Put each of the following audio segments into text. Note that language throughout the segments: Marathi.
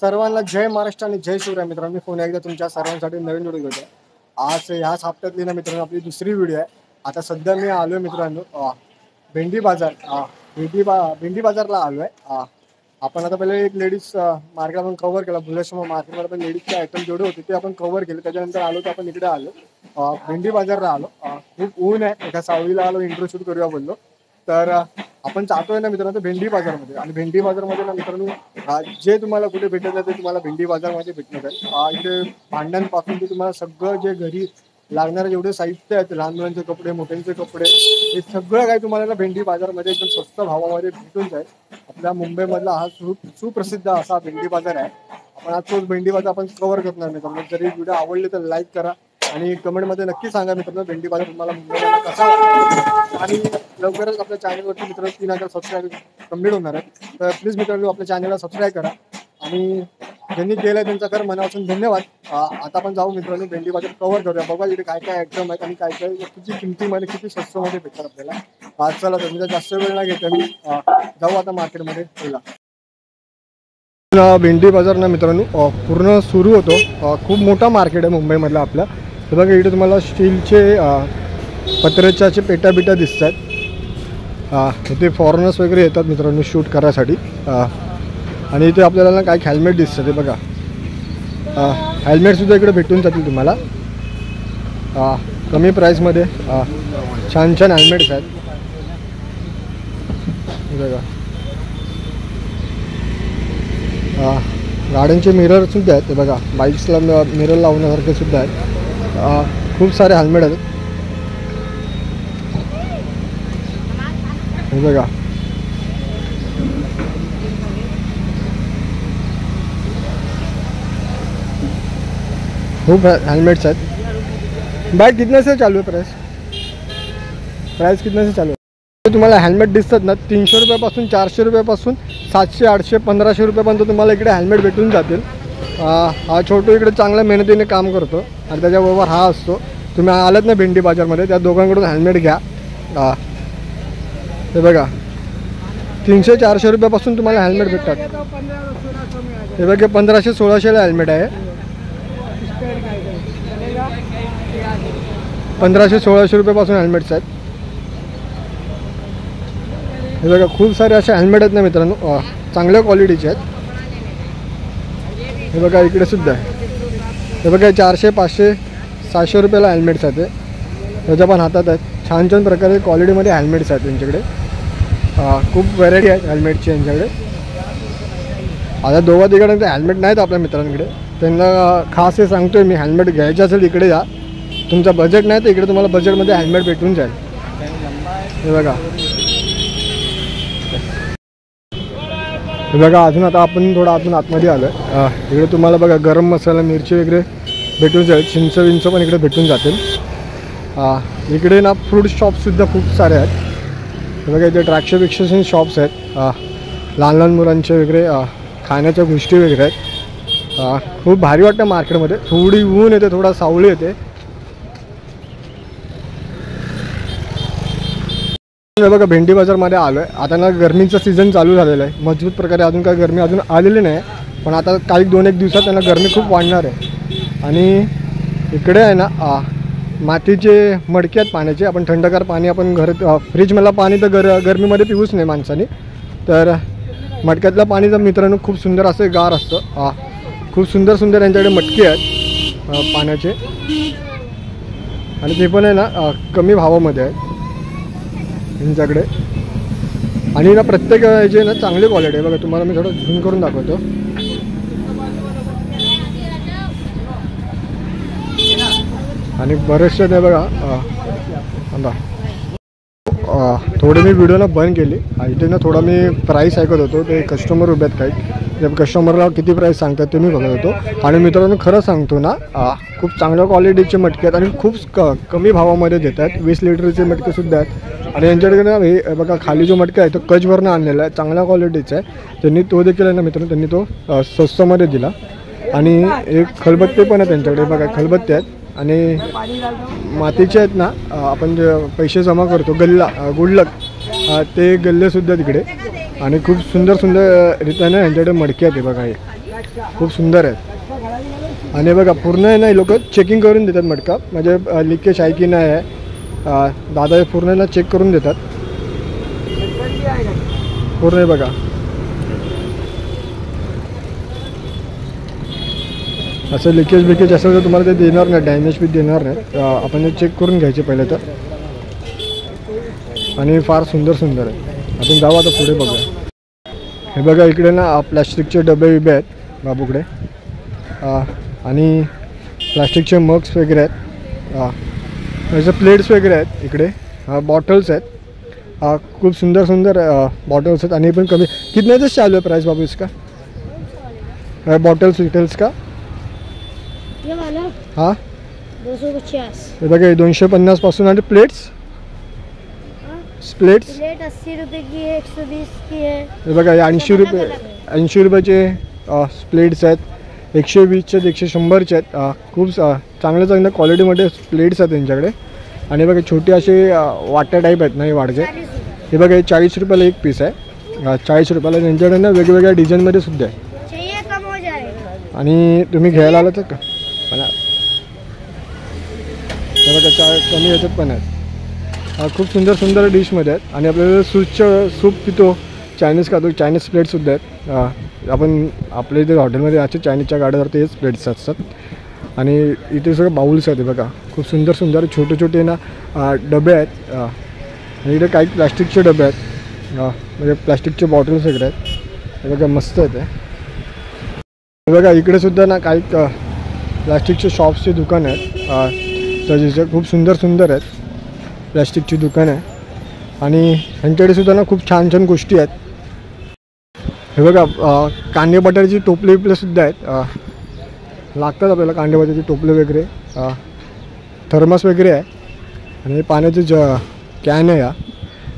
सर्वांना जय महाराष्ट्र आणि जय शिवराय मित्रांनो. मी पुन्हा एकदा तुमच्या सर्वांसाठी नवीन व्हिडिओ घेतोय. आज ह्याच हप्त्यातली ना मित्रांनो आपली दुसरी व्हिडिओ आहे. आता सध्या मी आलोय मित्रांनो भेंडी बाजारला आलोय. आपण आता पहिले एक लेडीज मार्केट आपण कव्हर केला. बुलेशमा मार्केटमध्ये पण लेडीजचे आयटम जेवढे होते ते आपण कव्हर केले. त्याच्यानंतर आलो तर आपण इकडे आलो भेंडी बाजारला आलो. खूप ऊन आहे, एका सावलीला आलो, इंट्रो शूट करूया बोललो. तर आपण जातोय ना मित्रांनो भेंडी बाजारमध्ये. आणि भेंडी बाजारमध्ये ना मित्रांनो जे तुम्हाला कुठे भेटत आहे ते तुम्हाला भेंडी बाजारमध्ये भेटणार आहे. इकडे भांड्यांपासून ते तुम्हाला सगळं जे घरी लागणारे जेवढे साहित्य आहेत, लहान मुलांचे कपडे, मोठ्यांचे कपडे, हे सगळं काही तुम्हाला ना भेंडी बाजारमध्ये एकदम स्वस्त भावामध्ये भेटून जाईल. आपल्या मुंबईमधला हा सुप्रसिद्ध असा भेंडी बाजार आहे. आपण आज तोच भेंडी बाजार आपण कव्हर करणार मित्रांनो. जरी व्हिडिओ आवडले तर लाईक करा आणि कमेंटमध्ये नक्की सांगा मित्रांनो भेंडी बाजार तुम्हाला मुंबईला कसा वाटतो. आणि लवकरच आपल्या चॅनलवरती मित्रांनो 3000 सबस्क्राईब कंप्लीट होणार आहे. तर प्लीज मित्रांनो आपल्या चॅनलला सबस्क्राईब करा आणि ज्यांनी केलं आहे त्यांचा खरं मनापासून धन्यवाद. आता आपण जाऊ मित्रांनो भेंडी बाजार कव्हर करूया. बघा इथे काय काय आयटम आहेत आणि काय काय किती किमतीमध्ये किती स्वस्तमध्ये भेटतात आपल्याला. चला तर मी जास्त वेळ नाही घेतो, मी जाऊ आता मार्केटमध्ये. भेंडी बाजार ना मित्रांनो पूर्ण सुरू होतो. खूप मोठा मार्केट आहे मुंबईमधला आपला. तर बघा इथे तुम्हाला स्टीलचे पत्र्याचे पेट्या दिसत आहेत. इथे फॉरेनर्स वगैरे येतात मित्रांनो शूट करायसाठी. आणि इथे आपल्याला ना काही हेल्मेट दिसतं. ते बघा हेल्मेटसुद्धा इकडे भेटून जातील तुम्हाला कमी प्राईसमध्ये. छान छान हेल्मेट्स आहेत बघा. गाड्यांचे मिररसुद्धा आहेत ते बघा. बाईक्सला मिरर लावण्यासारखे सुद्धा आहेत. खूप सारे हेल्मेट आहेत हे बघा. खूप हेल्मेट्स आहेत. बाईक कितने से चालू आहे प्राइस कितने से चालू आहे. तुम्हाला हेल्मेट दिसतात ना 300 रुपयापासून 400 रुपयापासून 700 800 1500 रुपयापर्यंत तुम्हाला इकडे हेल्मेट भेटून जातील. हा छोटू इकडे चांगल्या मेहनतीने काम करतो आणि त्याच्याबरोबर हा असतो. तुम्ही आलात ना भेंडी बाजारमध्ये त्या दोघांकडून हेल्मेट घ्या. हे बघा 300 400 रुपयापासून तुम्हाला हेल्मेट भेटतात. हे बघा 1500 1600ला हेल्मेट आहे. 1500 1600 रुपयापासून हेल्मेट्स आहेत. हे बघा खूप सारे असे हेल्मेट आहेत ना मित्रांनो, चांगल्या क्वालिटीचे आहेत. हे बघा इकडे सुद्धा आहे. हे बघा 400 500 700 रुपयाला हेल्मेट्स आहेत. त्याच्या पण हातात आहेत. छान छान प्रकारे क्वालिटीमध्ये हेल्मेट्स आहेत त्यांच्याकडे. खूप व्हरायटी आहेत हेल्मेटची यांच्याकडे. आता दोघा तिकडे हेल्मेट नाहीत आपल्या मित्रांकडे. त्यांना खास हे सांगतो आहे मी, हेल्मेट घ्यायचं असेल इकडे जा. तुमचा बजेट नाही तर इकडे तुम्हाला बजेटमध्ये हेल्मेट भेटून जाईल. हे बघा हे बघा अजून आता आपण थोडं आतमध्ये आलो आहे. इकडे तुम्हाला बघा गरम मसाला मिरची वगैरे भेटून जाईल. चिंच विंच पण इकडे भेटून जातील. इकडे ना फ्रूट शॉपसुद्धा खूप सारे आहेत. हे बघा इथे द्राक्ष शॉप्स आहेत. लहान लहान मुलांचे वगैरे खाण्याच्या गोष्टी वगैरे आहेत. खूप भारी वाटतं मार्केटमध्ये. थोडी ऊन येते, थोडा सावली येते. हे बघा भेंडी बाजारमध्ये आलो आहे. आता ना गरमीचं सीझन चालू झालेलं आहे मजबूत प्रकारे. अजून काय गरमी अजून आलेली नाही, पण आता काही 2-1 दिवसात त्यांना गरमी खूप वाढणार आहे. आणि इकडे आहे ना मातीचे मडके आहेत पाण्याचे. आपण थंडगार पाणी आपण घरात फ्रीजमधला पाणी तर गरमीमध्ये पिऊच नाही माणसाने. तर मडक्यातलं पाणी तर मित्रांनो खूप सुंदर असं गार असतं. खूप सुंदर यांच्याकडे मटके आहेत पाण्याचे. आणि ते पण आहे ना कमी भावामध्ये आहेत यांच्याकडे. आणि ना प्रत्येक याचे ना चांगली क्वालिटी आहे बघा. तुम्हाला मी थोडं झूम करून दाखवतो. आणि बरेचसे ते बघा थोडी मी व्हिडिओला बंद केली. इथे ना थोडा मी प्राईस ऐकत होतो. ते कस्टमर उभे आहेत काही. कस्टमरला किती प्राईस सांगतात ते मी बघत होतो. आणि मित्रांनो खरं सांगतो ना खूप चांगल्या क्वालिटीचे मटके आहेत आणि खूप कमी भावामध्ये देत आहेत. 20 लिटरचे मटकेसुद्धा आहेत. आणि यांच्याकडे ना हे बघा खाली जो मटका आहे तो कचवरनं आणलेला आहे, चांगल्या क्वालिटीचा आहे. त्यांनी तो देखील आहे ना मित्रांनो त्यांनी तो स्वस्तमध्ये दिला. आणि एक खलबत्ते पण आहे त्यांच्याकडे बघा. खलबत्ते आहेत आणि मातीचे आहेत ना. आपण जे पैसे जमा करतो गुडलक ते गल्लेसुद्धा तिकडे. आणि खूप सुंदर रीतीने यांच्याकडे मडके आहेत बघा. हे खूप सुंदर आहेत. आणि बघा पूर्ण आहे ना लोक चेकिंग करून देतात मटका, म्हणजे लिकेज आहे की नाही आहे. दादा हे पूर्ण ना चेक करून देतात पूर्ण. आहे बघा असं लिकेज बिकेज असं तर तुम्हाला ते देणार नाही, डॅमेज बी देणार नाही. आपण चेक करून घ्यायचे पहिले तर. आणि फार सुंदर सुंदर आहे. आपण जाऊ आता पुढे बघूया. हे बघा इकडे ना प्लॅस्टिकचे डबे बिबे आहेत बाबूकडे. आणि प्लॅस्टिकचे मग्स वगैरे आहेत. याचे प्लेट्स वगैरे आहेत इकडे. बॉटल्स आहेत. खूप सुंदर सुंदर बॉटल्स आहेत. आणि पण कमी कितन्याच चालू आहे प्राइस बाबू इसका बॉटल्स डिटेल्स का? हाँ 250. हे बघा 250 पासून. आणि प्लेट्स प्लेट 80 रुपये की है, 120 की है. हे बघा 80 रुपये 80 रुपयाचे प्लेट्स आहेत. 120चे 100चे आहेत. खूप चांगल्या चांगल्या क्वालिटीमध्ये प्लेट्स आहेत त्यांच्याकडे. आणि बघा छोटे असे वाट्या टाईप आहेत ना हे वाढचे. हे बघा 40 रुपयाला एक पीस आहे. 40 रुपयाला. त्यांच्याकडे ना वेगवेगळ्या डिझाईनमध्ये सुद्धा आहे. आणि तुम्ही घ्यायला आला तर का मला हे बघा कमी याच्यात पण आहेत. खूप सुंदर सुंदर डिशमध्ये आहेत. आणि आपल्याला सूप पितो, चायनीज खातो, चायनीज प्लेटसुद्धा आहेत. आपण आपल्या इथे हॉटेलमध्ये असे चायनीजच्या गाड्यावर तेच प्लेट्स असतात. आणि इथे सगळं बाउल्स आहेत. बघा खूप सुंदर सुंदर छोटे छोटे ना डबे आहेत. आणि इथे काही प्लॅस्टिकचे डबे आहेत, म्हणजे प्लॅस्टिकचे बॉटल्स वगैरे आहेत. हे बघा मस्त आहे ते. बघा इकडे सुद्धा ना काही प्लॅस्टिकचे शॉप्सचे दुकान आहेत. सजेचे खूप सुंदर सुंदर आहेत. प्लॅस्टिकची दुकान आहे. आणि ह्यांच्याकडे सुद्धा ना खूप छान छान गोष्टी आहेत. हे बघा कांदे बटाट्याची टोपले बिपले सुद्धा आहेत. लागतात आपल्याला कांदे बटाट्याची टोपले वगैरे. थर्मस वगैरे आहे. आणि पाण्याचे कॅन आहे.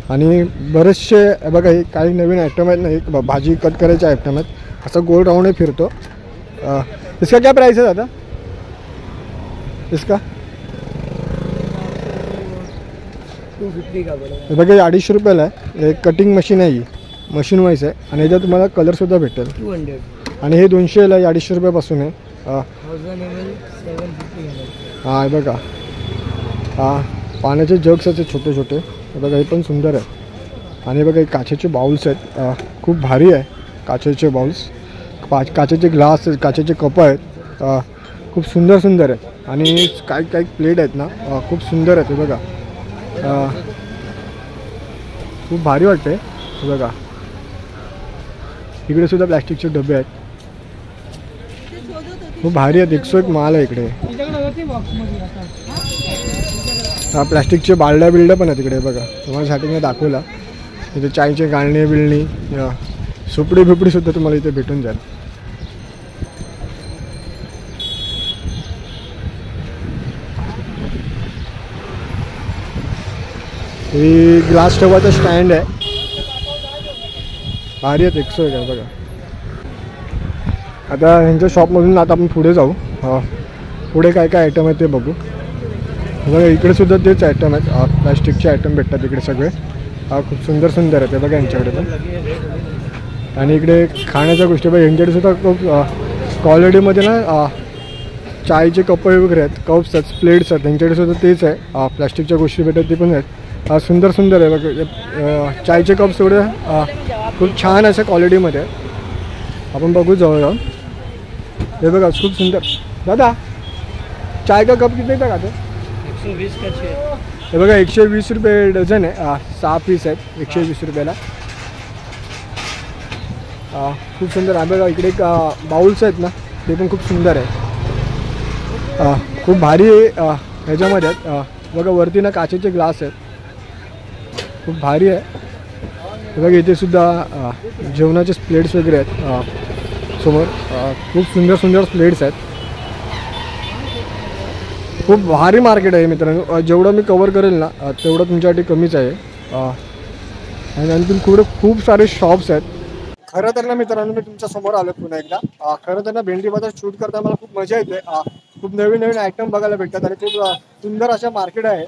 आणि बरेचसे बघा हे काही नवीन आयटम आहेत ना. एक भाजी कट करायचे आयटम आहेत. असं गोल राऊंड फिरतो. इसका क्या प्राइस है दादा इसका? 250 का बड़ा. हे बघा 250 रुपयाला आहे. एक कटिंग मशीन आहे ही, मशीन वाईज आहे. आणि याच्यात तुम्हाला कलरसुद्धा भेटेल. 200. आणि हे 200ला 250 रुपयापासून आहे. 1000 ml 750 ml. हां हे बघा पाण्याचे जग्स आहेत छोटे छोटे. हे बघा हे पण सुंदर आहे. आणि बघा हे काचेचे बाउल्स आहेत. खूप भारी आहे काचेचे बाउल्स. काचेचे ग्लास आहेत, काचेचे कप आहेत. खूप सुंदर सुंदर आहेत. आणि काही काही प्लेट आहेत ना खूप सुंदर आहेत. हे बघा खूप भारी वाटते. हे बघा इकडे सुद्धा प्लॅस्टिकचे डबे आहेत. खूप भारी आहेत. 101 माल आहे इकडे. प्लॅस्टिकचे बालड्या बिल्ड्या पण आहेत इकडे. बघा तुम्हाला स्टार्टिंगला दाखवला. इथे चायचे गाळणे बिळणी सुपडी बिपडी सुद्धा तुम्हाला इथे भेटून जाईल. ही ग्लास ठेवायचं स्टँड आहे. भारी आहेत. 101 आहे बघा. आता ह्यांच्या शॉपमधून आता आपण पुढे जाऊ. पुढे काय काय आयटम आहेत ते बघू. बघा इकडे सुद्धा तेच आयटम आहेत. प्लॅस्टिकचे आयटम भेटतात इकडे सगळे. खूप सुंदर सुंदर आहेत. बघा यांच्याकडे पण. आणि इकडे खाण्याच्या गोष्टी बघा यांच्याकडे सुद्धा खूप क्वालिटीमध्ये ना चायचे कप वगैरे आहेत, कप्स आहेत, प्लेट्स आहेत. त्यांच्याकडे सुद्धा तेच आहे. प्लॅस्टिकच्या गोष्टी भेटतात ते पण आहेत. सुंदर सुंदर आहे बघा. चायचे कप्स एवढे खूप छान अशा क्वालिटीमध्ये आहेत. आपण बघू जवळ जाऊन. हे बघा खूप सुंदर. दादा चाय का कप किती का ते? 120 का 6. हे बघा 120 रुपये डझन आहे. 6 पीस आहेत 120 रुपयाला. खूप सुंदर आहे बघा. इकडे बाउल्स आहेत ना ते पण खूप सुंदर आहे. खूप भारी ह्याच्यामध्ये आहेत. बघा वरती ना काचेचे ग्लास आहेत. खूप भारी आहे. बघा इथे सुद्धा जेवणाचे प्लेट्स वगैरे आहेत समोर. खूप सुंदर सुंदर प्लेट्स आहेत. खूप भारी मार्केट आहे मित्रांनो. जेवढं मी कवर करेल ना तेवढं तुमच्यासाठी कमीच आहे. आणि आणखी खूप सारे शॉप्स आहेत. खरं तर ना मित्रांनो मी तुमच्या समोर आलो पुन्हा एकदा. खरं तर ना भेंडी बाजार शूट करता मला खूप मजा येते. खूप नवीन नवीन आयटम बघायला भेटतात. आणि खूप सुंदर अशा मार्केट आहे.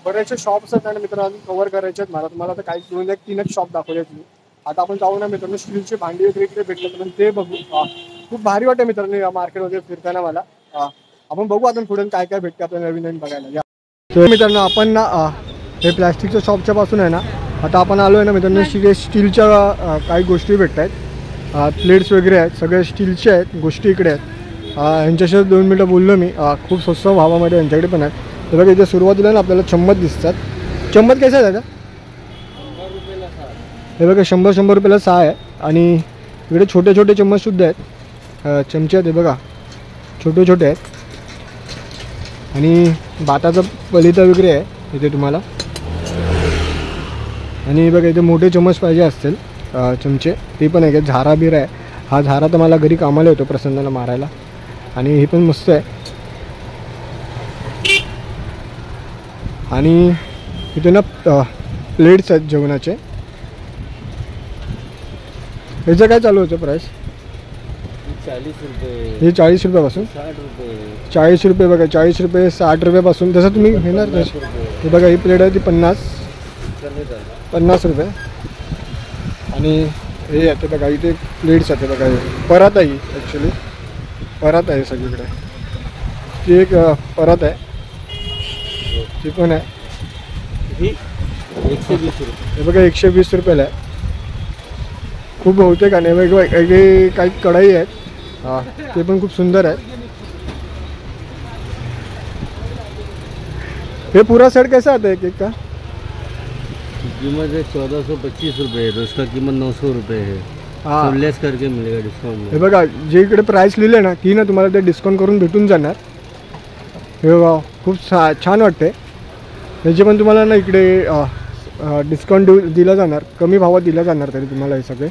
बरेचसे शॉप्स आहेत आणि मित्रांनो कव्हर करायचे आहेत मला. तुम्हाला तर काही 2-3 शॉप दाखवले तुम्ही. आता आपण जाऊ ना मित्रांनो. स्टीलची भांडी वगैरे इकडे भेटले तर ते बघू. खूप भारी वाटतं मित्रांनो या मार्केटमध्ये फिरताना मला. आपण बघू आता पुढे काय काय भेटते आपल्याला नवीन नवीन बघायला. तर मित्रांनो आपण ना हे प्लॅस्टिकच्या शॉपच्या पासून आहे ना आता आपण आलो आहे ना मित्रांनो, स्टीलच्या काही गोष्टी भेटत आहेत. प्लेट्स वगैरे आहेत, सगळे स्टीलचे आहेत गोष्टी इकडे आहेत. यांच्याशी 2 मिनटं बोललो मी. खूप स्वस्त भावामध्ये यांच्याकडे पण आहे. तर बघा इथे सुरुवातीला ना आपल्याला चम्मच दिसतात. चम्मच कैसा आहे दादा? 100 रुपयाला 6. हे बघा 100 रुपयाला 6 आहे. आणि इकडे छोटे छोटे चम्मचसुद्धा आहेत. चमचे आहेत हे बघा, छोटे छोटे आहेत. आणि भाताचं पलिता वगैरे आहे इथे तुम्हाला. आणि बघा इथे मोठे चम्मच पाहिजे असतील चमचे, ते पण आहे. झारा बिरा आहे. हा झारा तर मला घरी कामाला येतो प्रसन्नाला मारायला. आणि हे पण मस्त आहे. आणि इथे ना प्लेट्स आहेत जेवणाचे. याचं काय चालू होतं प्राईस? 40 रुपये. हे 40 रुपयापासून 60 रुपये. 40 रुपये बघा, 40 रुपये 60 रुपयापासून. तसं तुम्ही घेणार तसं. हे बघा ही प्लेट आहे ती 50 रुपये. आणि हे आहे ते बघा इथे प्लेट्स आहेत बघा. हे परात आहे ॲक्च्युली, परात आहे सगळीकडे. ती एक परात आहे, ती पण आहे. 120 रुपये. हे बघा 120 रुपयाला आहे. खूप बहुतेक आणि वेगवेगळे काही कढाई आहेत. ते पण खूप सुंदर आहेत. ये पूरा सेट कैसा आता है केक का? कीमत है 1425 रुपये है, तो उसका कीमत 900 रुपये है. हाँ, तो लेस करके मिलेगा डिस्काउंट. हे बघा जे इकडे प्राईस लिहिले ना ती ना तुम्हाला ते डिस्काउंट करून भेटून जाणार. हे बघा खूप छान वाटते. याचे पण तुम्हाला ना इकडे डिस्काउंट दिला जाणार, कमी भावात दिला जाणार तरी तुम्हाला हे सगळे.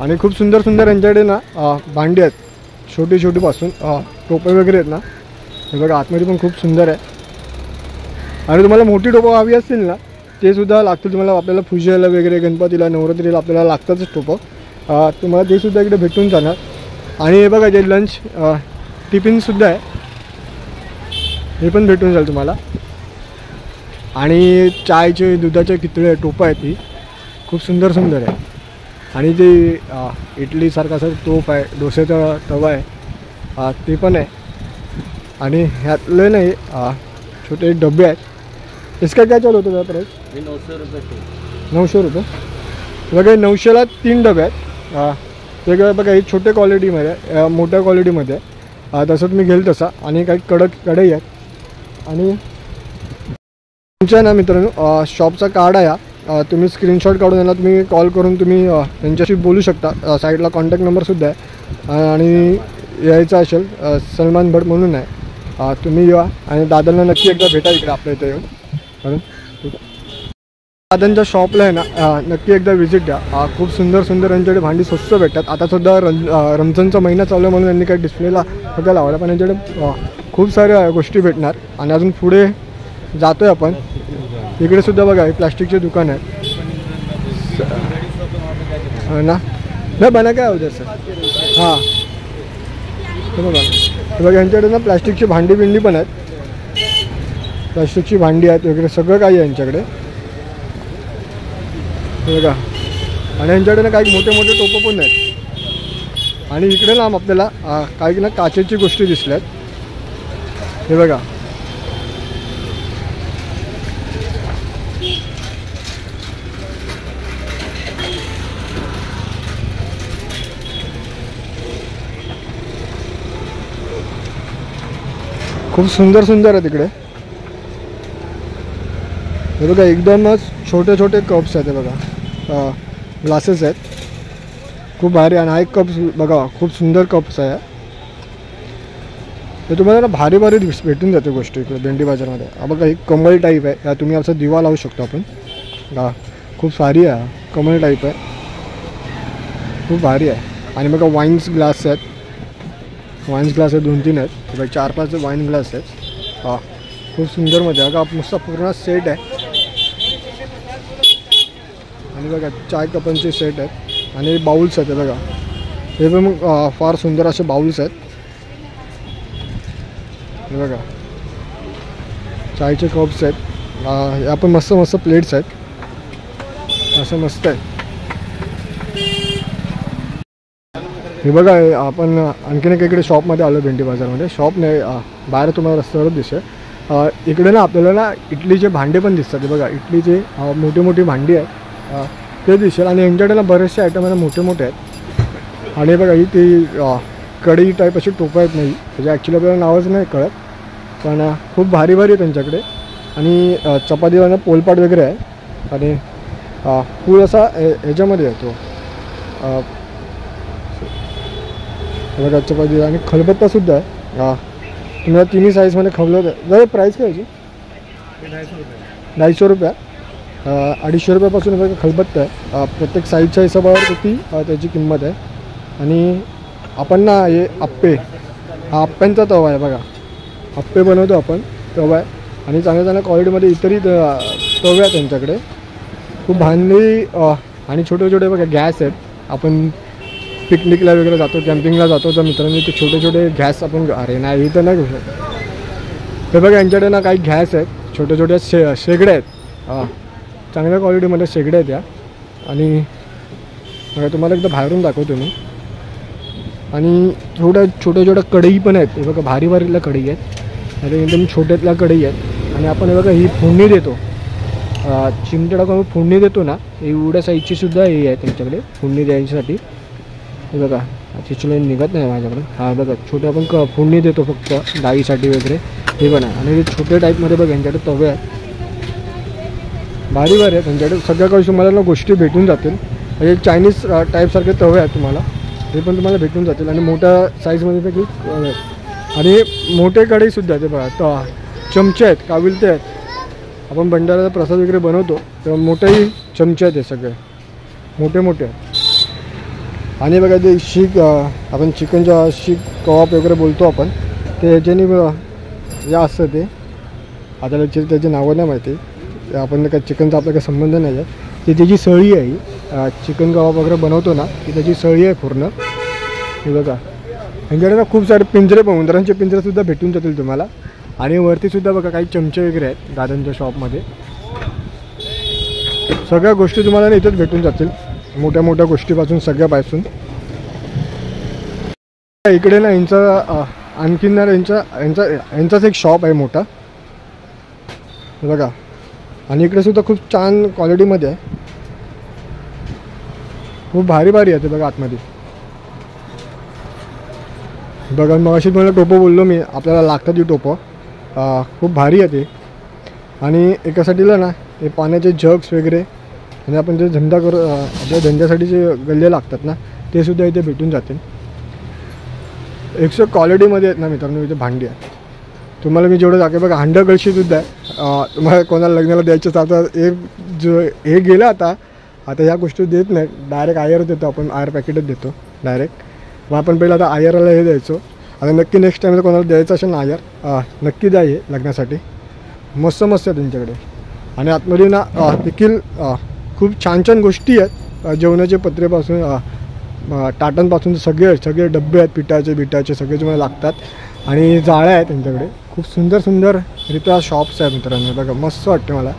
आणि खूप सुंदर सुंदर यांच्याकडे ना भांडी आहेत, छोटी छोटीपासून टोपे वगैरे आहेत ना. हे बघा आतमध्ये पण खूप सुंदर आहे. आणि तुम्हाला मोठी टोपं हवी असतील ना ते सुद्धा लागतील तुम्हाला. आपल्याला पूजेला वगैरे, गणपतीला, नवरात्रीला आपल्याला लागतातच टोपं. तुम्हाला ते सुद्धा इकडे भेटून जाणार. आणि हे बघा जे लंच टिफिनसुद्धा आहे, हे पण भेटून जाईल तुम्हाला. आणि चायचे, दुधाचे कितळे टोपं आहेत, ती खूप सुंदर सुंदर आहे. आणि ते इडलीसारखा असं टोप आहे, डोश्याचा तवा आहे, ते पण आहे. आणि ह्यातले नाही छोटे डबे आहेत. इसका क्या चालू होतं प्राईस? 900 रुपये. 900 रुपये. बघा 900ला 3 डबे आहेत. वेगळं बघा ही छोट्या क्वालिटीमध्ये, मोठ्या क्वालिटीमध्ये तसं तुम्ही घेल तसा. आणि काही कडक कढई आहेत. आणि तुमच्या ना मित्रांनो शॉपचा कार्ड आहे, तुम्ही स्क्रीनशॉट काढून यांना तुम्ही कॉल करून तुम्ही त्यांच्याशी बोलू शकता. साईडला कॉन्टॅक्ट नंबरसुद्धा आहे. आणि यायचं असेल सलमान भट म्हणून आहे, तुम्ही या. आणि दादांना नक्की एकदा भेटा इकडे आपल्या इथे येऊन. कारण दादांच्या शॉपला आहे ना नक्की एकदा व्हिजिट द्या. खूप सुंदर सुंदर यांच्याकडे भांडी स्वस्त भेटतात. आता सुद्धा रमजानचा महिना चालू आहे म्हणून यांनी काही डिस्प्लेला बघा लावला, पण यांच्याकडे खूप साऱ्या गोष्टी भेटणार. आणि अजून पुढे जातो आहे आपण. इकडे सुद्धा बघा हे प्लास्टिकचे दुकान आहे ना. नाही बना काय उद्या सर. हां हे बघा यांच्याकडे ना प्लास्टिकची भांडी बिंडी पण आहेत, प्लास्टिकची भांडी आहेत वगैरे सगळं काही आहे यांच्याकडे. हे बघा. आणि यांच्याकडे ना काही मोठे मोठे टोपं पण आहेत. आणि इकडे ना आपल्याला काही ना काचेची गोष्टी दिसल्यात. हे बघा खूप सुंदर सुंदर आहे तिकडे. हे बघा एकदमच छोटे छोटे कप्स आहेत. हे बघा ग्लासेस आहेत, खूप भारी. आणि हा एक कप बघा खूप सुंदर कप्स आहे. हे तुम्हाला ना भारी भारी भेटून जाते गोष्टी इकडे भेंडी बाजारमध्ये. हा बघा एक कमल टाईप आहे, या तुम्ही असा दिवा लावू शकतो आपण. खूप सारी आहे, कमल टाईप आहे, खूप भारी आहे. आणि बघा वाईन्स ग्लास आहेत, वाईन्स ग्लास आहेत 2-3 आहेत. बघा 4-5 वाईन ग्लास आहेत. खूप सुंदर मध्ये बघा मस्त पूर्ण सेट आहे. आणि बघा चाय कपांचे सेट आहेत. आणि बाउल्स आहेत बघा, हे पण फार सुंदर असे बाउल्स आहेत. हे बघा चायचे कप्स आहेत. या पण मस्त मस्त प्लेट्स आहेत, असं मस्त आहे. हे बघा आपण आणखीन एक इकडे शॉपमध्ये आलो भेंडी बाजारमध्ये. शॉप नाही बाहेर तुम्हाला रस्त्यावरच दिसते. इकडे ना आपल्याला ना इडलीचे भांडे पण दिसतात. हे बघा इडलीचे मोठी मोठी भांडी आहेत ते दिसेल. आणि यांच्याकडे ना बरेचसे आयटम आहे मोठे मोठे आहेत. आणि बघा ही ती कढई टाईप अशी टोपं आहेत नाही त्याचे ॲक्च्युली आपल्याला नावच नाही कळत पण खूप भारी भारी आहे त्यांच्याकडे. आणि चपातीवाला पोलपाट वगैरे आहे. आणि फूल असा ह्याच्यामध्ये येतो बघा चपाती. आणि खलबत्तासुद्धा आहे. तुम्हाला तिन्ही साईजमध्ये खलबत्ता आहे. जरा प्राईस काय याची? 250 रुपया. 250 रुपयापासून बघा खलबत्ता आहे. प्रत्येक साईजच्या हिशोबावर ती त्याची किंमत आहे. आणि आपण ना हे आप्पे हा आप्प्यांचा तवा आहे बघा. आप्पे बनवतो आपण तवा आहे. आणि चांगल्या चांगल्या क्वालिटीमध्ये इतरही तवे आहेत त्यांच्याकडे. खूप भांडी आणि छोटे छोटे बघा गॅस आहेत. आपण पिकनिकला वगैरे जातो कॅम्पिंगला जातो तर मित्रांनी ते छोटे छोटे गॅस आपण अरे नाही इथं नाही घेऊ शकत. हे बघा यांच्याकडे ना काही गॅस आहेत छोटे छोटे शेगड्या आहेत. चांगल्या क्वालिटीमध्ये शेगड्या आहेत या. आणि तुम्हाला एकदा बाहेरून दाखवतो मी. आणि छोट्या छोट्या कढई पण आहेत. हे बघा भारी भारीला कढई आहेत आणि एकदम छोट्यातल्या कढई आहेत. आणि आपण हे बघा ही फोडणी देतो चिमटे टाकून फोडणी देतो ना एवढ्या साईजची सुद्धा हे आहे त्यांच्याकडे फोडणी द्यायसाठी. हे बघा चिचले निघत नाही माझ्याकडे. हा बघा छोटे आपण फोडणी देतो फक्त डाळीसाठी वगैरे हे पण आहे. आणि हे छोटे टाईपमध्ये बघा यांच्याकडे तवे आहेत भारी भारी आहेत त्यांच्याकडे. सगळ्या काही तुम्हाला ना गोष्टी भेटून जातील. म्हणजे चायनीज टाईपसारखे तवे आहेत तुम्हाला हे पण तुम्हाला भेटून जातील. आणि मोठ्या साईजमध्ये देखील आणि मोठे कढईसुद्धा ते बघा चमचे आहेत काविलते आहेत. आपण भंडाऱ्याचा प्रसाद वगैरे बनवतो तेव्हा मोठेही चमचे आहेत हे सगळे मोठे मोठे आहेत. आणि बघा ते शीख आपण चिकनच्या शीख कबाब वगैरे बोलतो आपण ते ह्याच्याने जे असतं ते आता त्याची नावं नाही माहिती. आपण काय चिकनचा आपला काही संबंध नाही आहे. ती त्याची सळी आहे. चिकन कबाब वगैरे बनवतो ना ती त्याची सळी आहे पूर्ण. हे बघा यांच्याकडे ना खूप सारे पिंजरे पण उंदरांचे पिंजरेसुद्धा भेटून जातील तुम्हाला. आणि वरतीसुद्धा बघा काही चमचे वगैरे आहेत दादांच्या शॉपमध्ये. सगळ्या गोष्टी तुम्हाला इथेच भेटून जातील मोठ्या मोठ्या गोष्टीपासून सगळ्यापासून. इकडे ना यांचा आणखीन ना यांचाच एक शॉप आहे मोठा बघा. आणि इकडे सुद्धा खूप छान क्वालिटीमध्ये आहे. खूप भारी भारी आहे ते बघा आतमध्ये. बघा मग अशी तुम्हाला टोपं बोललो मी आपल्याला लागतात ती टोपं खूप भारी आहे ते. आणि एकासाठीला ना हे पाण्याचे जग्स वगैरे आणि आपण जे धंदा आपल्या धंद्यासाठी जे गल्ले लागतात ना ते सुद्धा इथे भेटून जातील. 100 क्वालिटीमध्ये आहेत ना मित्रांनो इथे भांडी आहे. तुम्हाला मी जेवढं दाखवे बघा हांडा कळशीसुद्धा आहे. तुम्हाला कोणाला लग्नाला द्यायचं तर हे गेलं आता ह्या गोष्टी देत नाही डायरेक्ट आयर देतो आपण. आयर पॅकेटच देतो डायरेक्ट. मग आपण पहिलं आता आयरला हे द्यायचो. आता नक्की नेक्स्ट टाईम कोणाला द्यायचं असेल ना आयर नक्की द्या हे लग्नासाठी. मस्त मस्त आहे त्यांच्याकडे. आणि आतमध्ये ना देखील खूप छान छान गोष्टी आहेत. जेवणाचे पत्रेपासून ताटांपासून सगळे डब्बे आहेत पिठाचे सगळे तुम्हाला लागतात. आणि जाळ्या आहेत त्यांच्याकडे. खूप सुंदर सुंदररित्या शॉप्स आहेत मित्रांनो बघा मस्त वाटते मला.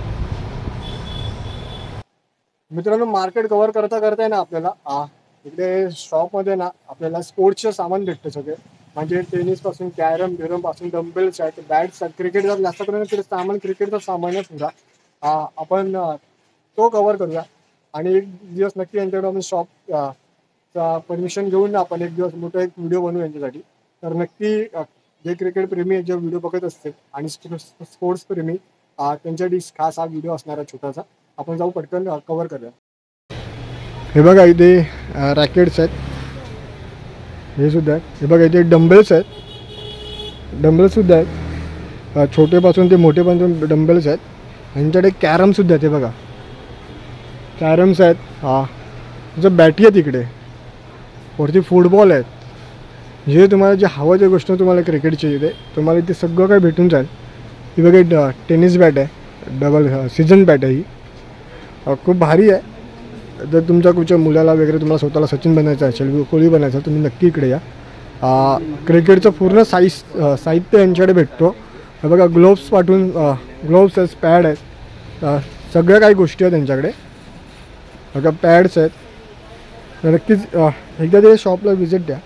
मित्रांनो मार्केट कव्हर करता आहे ना आपल्याला इकडे शॉपमध्ये ना आपल्याला स्पोर्ट्सचं सामान भेटतं सगळे. म्हणजे टेनिसपासून कॅरम पासून डम्बेल्स आहेत बॅट्स आहेत. क्रिकेट जर जास्त करून सामान क्रिकेटचं सामान आहे पुरा. आपण तो कव्हर करूया. आणि एक दिवस नक्की यांच्याकडे आपण शॉप परमिशन घेऊन आपण एक दिवस मोठा एक व्हिडिओ बनवू यांच्यासाठी. तर नक्की जे क्रिकेट प्रेमी जे व्हिडिओ बघत असतील आणि स्पोर्ट्स प्रेमी त्यांच्यासाठी खास हा व्हिडिओ असणार आहे छोटासा. आपण जाऊ पटकन कव्हर करूया. हे बघा इथे रॅकेट्स आहेत हे सुद्धा आहेत. हे बघा इथे डंबेल्स आहेत डंबेल्ससुद्धा आहेत. छोटेपासून ते मोठेपासून डंबेल्स आहेत. यांच्याकडे कॅरमसुद्धा आहेत. हे बघा कॅरम्स आहेत. त्याचं बॅटी आहे तिकडे वरती फुटबॉल आहेत. जे तुम्हाला जे हवं त्या गोष्टी तुम्हाला क्रिकेटची इथे तुम्हाला इथे सगळं काही भेटून जाईल. ही बघा टेनिस बॅट आहे डबल सीझन बॅट आहे ही. खूप भारी आहे. जर तुमच्या कुठच्या मुलाला वगैरे तुम्हाला स्वतःला सचिन बनायचं असेल कोहली बनायचं असेल तुम्ही नक्की इकडे या. क्रिकेटचं पूर्ण साहित्य यांच्याकडे भेटतो. बघा ग्लोव्स ग्लोव्स आहेत पॅड आहेत सगळ्या काही गोष्टी आहेत त्यांच्याकडे. बघा पॅड्स आहेत नक्कीच एकदा ते शॉपला व्हिजिट द्या.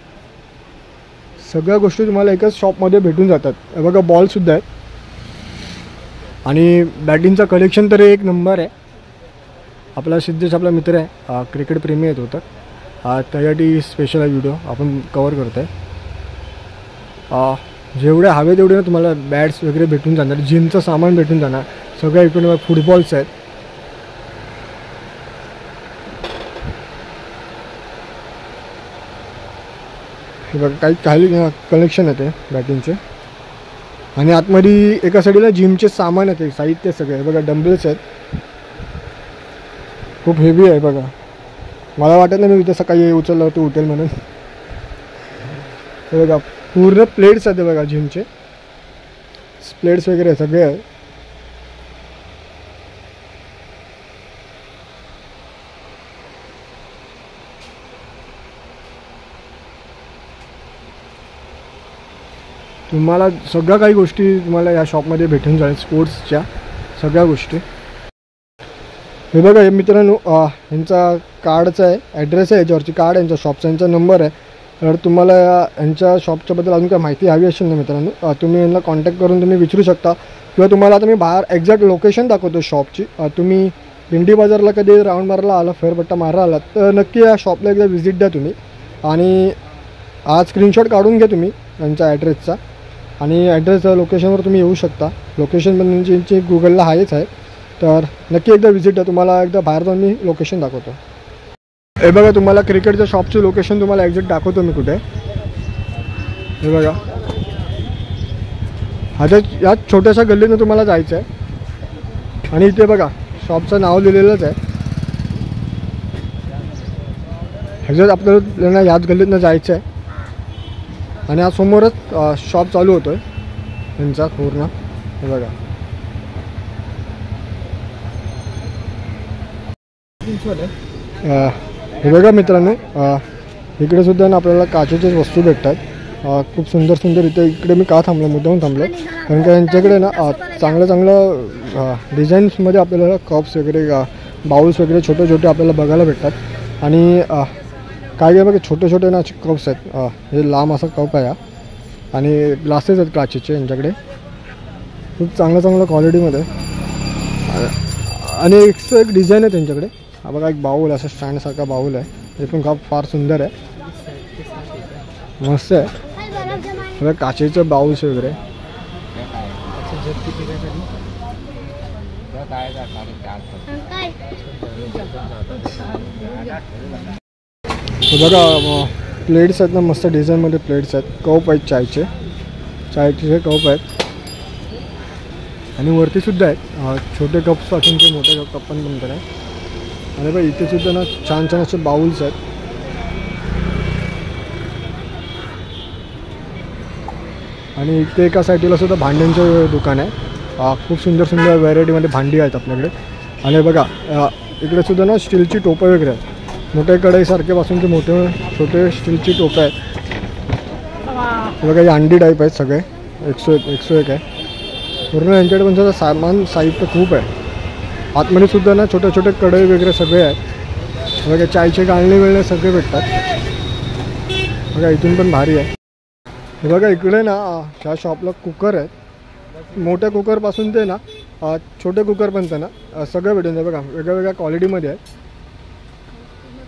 सगळ्या गोष्टी तुम्हाला एकाच शॉपमध्ये भेटून जातात. बघा बॉलसुद्धा आहेत आणि बॅटिंगचं कलेक्शन तर एक नंबर आहे. आपला सिद्धेश आपला मित्र आहे, क्रिकेट प्रेमी आहेत होतं, त्यासाठी स्पेशल हा व्हिडिओ आपण कवर करतो आहे. जेवढे हवे तेवढे ना तुम्हाला बॅट्स वगैरे भेटून जाणार, जिमचं सामान भेटून जाणार, सगळ्या इकडे फुटबॉल्स आहेत. हे बघा काही कलेक्शन आहे ते बॅटिंगचे. आणि आतमध्ये एका साईडला जिमचे सामान आहेत, साहित्य सगळे बघा. डंबल्स आहेत, खूप हेवी आहे बघा. मला वाटत नाही मी इथं सकाळी उचललं होतं उठेल म्हणून. हे बघा पूर्ण प्लेट्स आहेत बघा, जिमचे प्लेट्स वगैरे सगळे आहे. तुम्हाला सगळ्या काही गोष्टी तुम्हाला या शॉपमध्ये भेटून जाईल, स्पोर्ट्सच्या सगळ्या गोष्टी. हे बघा हे मित्रांनो, यांचा कार्डचा आहे, ॲड्रेस आहे याच्यावरची, कार्ड यांच्या शॉपचा, यांचा नंबर आहे. तर तुम्हाला यांच्या शॉपच्याबद्दल अजून काय माहिती हवी असेल ना मित्रांनो, तुम्ही यांना कॉन्टॅक्ट करून तुम्ही विचारू शकता. किंवा तुम्हाला आता मी बाहेर एक्झॅक्ट लोकेशन दाखवतो शॉपची. तुम्ही दिंडी बाजारला कधी राऊंड मारायला आला, फेरपट्टा मारायला आलात तर नक्की या शॉपला एकदा व्हिजिट द्या तुम्ही. आणि आज स्क्रीनशॉट काढून घ्या तुम्ही यांच्या ॲड्रेसचा, आणि ॲड्रेस लोकेशनवर तुम्ही येऊ शकता. लोकेशन पण त्यांची गुगलला आहेच आहे, तर नक्की एकदा व्हिजिट द्या. तुम्हाला एकदा बाहेर जाऊन मी लोकेशन दाखवतो. हे बघा तुम्हाला क्रिकेटच्या शॉपची लोकेशन तुम्हाला एक्झॅक्ट दाखवतो मी कुठे. हे बघा आता या छोट्याशा गल्लीनं तुम्हाला जायचं आहे, आणि इथे बघा शॉपचं नाव लिहिलेलंच आहे. एक्झॅक्ट आपल्याला याच गल्लीतनं जायचं आहे, आणि आज समोरच शॉप चालू होतो आहे त्यांचा पूर्ण. हे बघा हे बघा मित्रांनो, इकडे सुद्धा ना आपल्याला काचेच्याच वस्तू भेटतात. खूप सुंदर सुंदर. इकडे मी का थांबलो, मुद्दाम थांबलो, कारण का यांच्याकडे ना चांगलं डिझाईन्समध्ये आपल्याला कप्स वगैरे, बाउल्स वगैरे छोटे छोटे आपल्याला बघायला भेटतात. आणि काय काय बघा छोटे छोटे ना कप्स आहेत, हे लांब असा कप आहे, आणि ग्लासेस आहेत काचेचे यांच्याकडे, खूप चांगलं क्वालिटीमध्ये. आणि एक डिझाईन आहे त्यांच्याकडे. हा बघा एक बाऊल, असा स्टँडसारखा बाऊल आहे, ते पण फार सुंदर आहे, मस्त आहे. बघा काचेचे बाउल्स वगैरे. बघा प्लेट्स आहेत ना, मस्त डिझाईनमध्ये प्लेट्स आहेत. कप आहेत चायचे कप आहेत, आणि वरती सुद्धा आहेत छोटे कप्सपासून ते मोठे कप पण बनतात आहे. आणि बघा इथे सुद्धा ना छान छान असे बाउल्स आहेत. आणि इथे एका साईडला सुद्धा भांड्यांचं दुकान आहे. खूप सुंदर सुंदर व्हरायटीमध्ये भांडी आहेत आपल्याकडे. आणि बघा इकडे सुद्धा ना स्टीलची टोपं वगैरे आहेत, मोठ्या कढईसारखेपासून ते मोठे छोटे स्टीलची टोपं आहेत. बघा हे अंडी टाईप आहेत सगळे, 101 आहे पूर्ण. यांच्याकडे पण सामान साहित्य खूप आहे. आतमध्ये सुद्धा ना छोटे छोटे कढई वगैरे सगळे आहेत. बघा चायचे गाळणे वेळणे सगळे भेटतात. बघा इथून पण भारी आहे. हे बघा इकडे ना ह्या शॉपला कुकर आहेत, मोठ्या कुकरपासून ते ना छोटे कुकरपर्यंत ना सगळं भेटून जातं. बघा वेगळ्या क्वालिटीमध्ये आहे.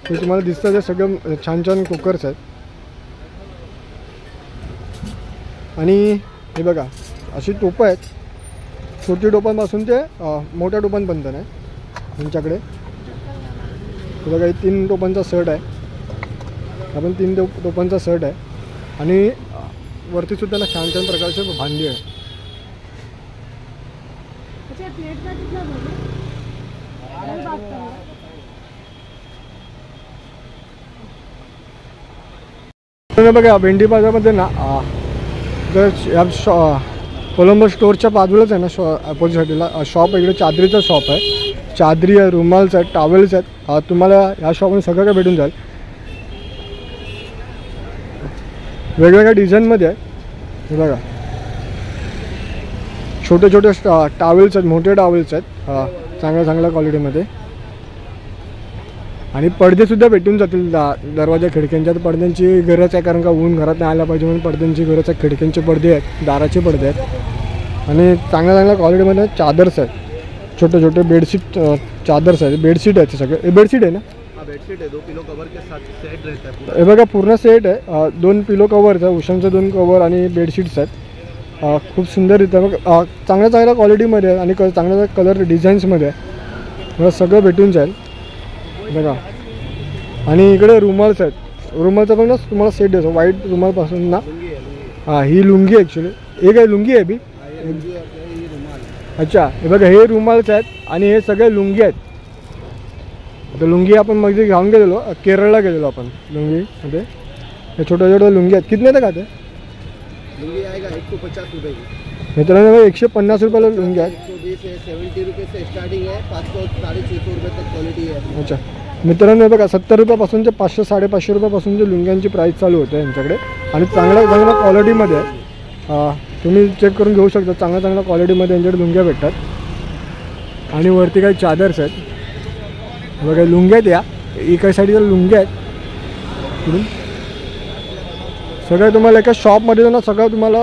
ते तुम्हाला दिसतं ते सगळं छान छान कुकर्स आहेत. आणि हे बघा अशी टोपं आहेत, छोटी टोपांपासून ते मोठ्या टोपांपर्यंत आहे त्यांच्याकडे. हे बघा 3 टोपांचा सेट आहे, आपण 3 टोपांचा सेट आहे. आणि वरती सुद्धा ना छान छान प्रकारचे भांडी आहे. बघा भेंडी बाजारमध्ये ना या कोलंबो स्टोअरच्या बाजूलाच आहे ना अपोजिट साईडला शॉप आहे. इकडे चादरीचा शॉप आहे, चादरी आहे, रुमाल्स आहेत, टॉवेल्स आहेत. तुम्हाला या शॉपमध्ये सगळं काय भेटून जाईल. वेगवेगळ्या डिझाईनमध्ये आहे. हे बघा छोटे छोटे टॉवेल्स आहेत, मोठे टॉवेल्स आहेत चांगल्या क्वालिटीमध्ये. आणि पडदेसुद्धा भेटून जातील दरवाजा खिडक्यांच्या. तर पडद्यांची गरज आहे, कारण का ऊन घरात नाही आला पाहिजे म्हणून पडद्यांची गरज आहे. खिडक्यांचे पडदे आहेत, दाराचे पडदे आहेत आणि चांगल्या चांगल्या क्वालिटीमध्ये चादर्स आहेत. छोटे छोटे बेडशीट चादर्स आहेत, बेडशीट आहेत सगळे. हे बेडशीट आहे ना? बेडशीट है, 2 पिलो कवर के साथ सेट रहता है पूरा. हे बघा पूर्ण सेट आहे. 2 पिलो कवर्स आहे, उशांचे 2 कवर आणि बेडशीट्स आहेत. खूप सुंदर इथं बघ, चांगल्या चांगल्या क्वालिटीमध्ये आहे आणि चांगल्या कलर डिझाईन्समध्ये आहे. मला सगळं भेटून जाईल बघा. आणि इकडे रुमाल्स आहेत. रुमालचा पण ना तुम्हाला सेट देतो व्हाईट रुमालपासून ना. हां, ही लुंगी ॲक्च्युली. हे काय लुंगी आहे बी? अच्छा, हे बघा हे रुमाल्स आहेत आणि हे सगळे लुंगी आहेत. आता लुंगी आपण मध्ये घेऊन गेलेलो, केरळला गेलेलो आपण लुंगीमध्ये. हे छोट्या छोट्या लुंगी आहेत. कितने का ते लुंगी आएगा 150 रुपये की. मित्रांनो 150 रुपयाला लुंगी आहेत. 120 है, 70 रुपये से स्टार्टिंग है, 500 650 रुपये तक क्वालिटी है. अच्छा मित्रांनो बघा 70 रुपयापासून ते 500 550 रुपयापासून जे लुंग्यांची प्राईस चालू होते यांच्याकडे आणि चांगल्या चांगल्या क्वालिटीमध्ये आहे. तुम्ही चेक करून घेऊ शकता. चांगल्या चांगल्या क्वालिटीमध्ये यांच्याकडे लुंग्या भेटतात. आणि वरती काही चादर्स आहेत बघा. लुंग्या आहेत, या एका साईडला लुंग्या आहेत. सगळं तुम्हाला एका शॉपमध्ये ना सगळं तुम्हाला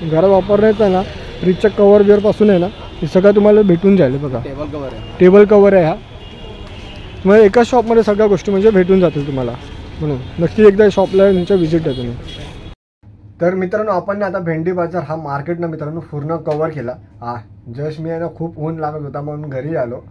घरात वापरण्याचं आहे ना, फ्रीजच्या कवर बिअरपासून आहे ना, हे सगळं तुम्हाला भेटून जाईल. बघा टेबल कवर है. टेबल कवर आहे हा. तुम्हाला एका शॉपमध्ये सगळ्या गोष्टी म्हणजे भेटून जातील तुम्हाला. म्हणून नक्की एकदा शॉपला तुमच्या व्हिजिट द्या तुम्ही. तर मित्रांनो आपण आता भेंडी बाजार हा मार्केटनं मित्रांनो पूर्ण कवर केला. जस्ट मी आहे ना खूप ऊन लागत होता म्हणून घरी आलो.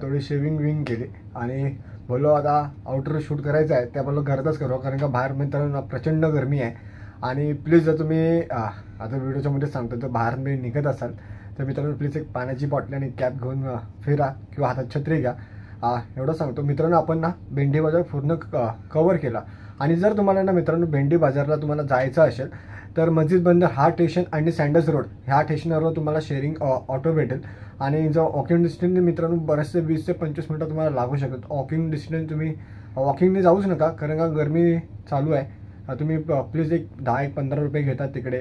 थोडी शेविंग केली आणि बोललो आता आउटर शूट करायचं आहे, त्या बोललो घरातच करू, कारण का बाहेर मित्रांनो प्रचंड गरमी आहे. आणि प्लीज जर तुम्ही आता व्हिडिओच्या मध्ये सांगतो तर बाहेर मी निघत असाल तर मित्रांनो प्लीज एक पाण्याची बॉटल आणि कॅप घेऊन फिरा किंवा हातात छत्री घ्या. एवढं सांगतो मित्रांनो. आपण ना भेंडी बाजार पूर्ण कवर केला. आणि जर तुम्हाला ना मित्रांनो भेंडी बाजारला तुम्हाला जायचं असेल तर मस्जिद बंदर हा स्टेशन आणि सँडल्स रोड ह्या स्टेशनवर तुम्हाला शेअरिंग ऑटो भेटेल. आणि जो वॉकिंग डिस्टन्स मित्रांनो बरेचसे 20 ते 25 मिनटं तुम्हाला लागू शकतात. वॉकिंग डिस्टन्स तुम्ही वॉकिंगने जाऊच नका, कारण का गरमी चालू आहे. तुम्ही प्लीज एक 10-15 रुपये घेतात तिकडे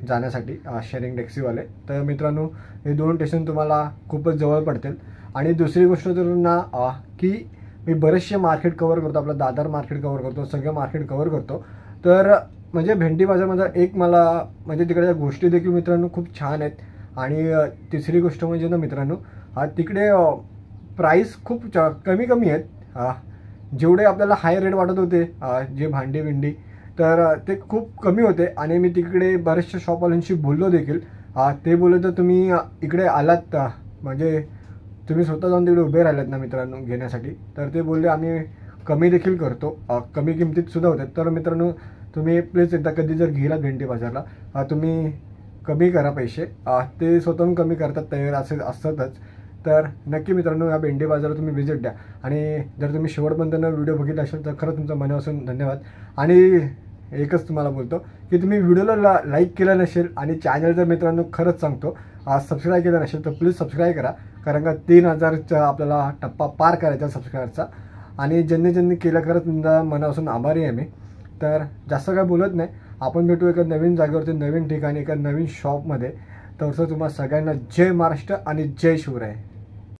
जाण्यासाठी शेअरिंग टॅक्सीवाले. तर मित्रांनो हे 2 स्टेशन तुम्हाला खूपच जवळ पडतील. आणि दुसरी गोष्ट तर ना की मी बरेचसे मार्केट कवर करतो. आपलं दादर मार्केट कवर करतो, सगळं मार्केट कवर करतो. तर म्हणजे भेंडी बाजारमध्ये एक मला म्हणजे तिकडच्या गोष्टी देखील मित्रांनो खूप छान आहेत. आणि तिसरी गोष्ट म्हणजे ना मित्रांनो तिकडे प्राईस खूप कमी आहेत. जेवढे आपल्याला हाय रेट वाटत होते जे भांडी बिंडी तर ते खूप कमी होते. आणि मी तिकडे बऱ्याचशा शॉपवाल्यांशी बोललो देखील. ते बोलले तर तुम्ही इकडे आलात म्हणजे तुम्ही स्वतः जाऊन तिकडे उभे राहिलात ना मित्रांनो घेण्यासाठी, तर ते बोलले आम्ही कमी देखील करतो, कमी किमतीतसुद्धा होतात. तर मित्रांनो तुम्ही प्लीज एकदा कधी जर गेलात भेंडी बाजारला तुम्ही कमी करा पैसे. ते स्वतःहून कमी करतात तयार असतातच. तर नक्की मित्रांनो या भेंडी बाजारात तुम्ही व्हिजिट द्या. आणि जर तुम्ही शेवटपर्यंत व्हिडिओ बघितला असेल तर खरंच तुमचं मनापासून धन्यवाद. आणि एकच तुम्हाला बोलतो की तुम्ही व्हिडिओला लाईक केला नसेल आणि चॅनल जर मित्रांनो खरंच सांगतो सबस्क्राईब केलं नसेल तर प्लीज सबस्क्राईब करा, कारण का 3000चा आपल्याला टप्पा पार करायचा सबस्क्राईबरचा. आणि ज्यांनी केलं खरंच तुमचा मनापासून आभारी आहे मी. तर जास्त काय बोलत नाही, आपण भेटू एका नवीन जागेवरती, नवीन ठिकाणी, एका नवीन शॉपमध्ये. तर तुम्हाला सगळ्यांना जय महाराष्ट्र आणि जय शिवराय.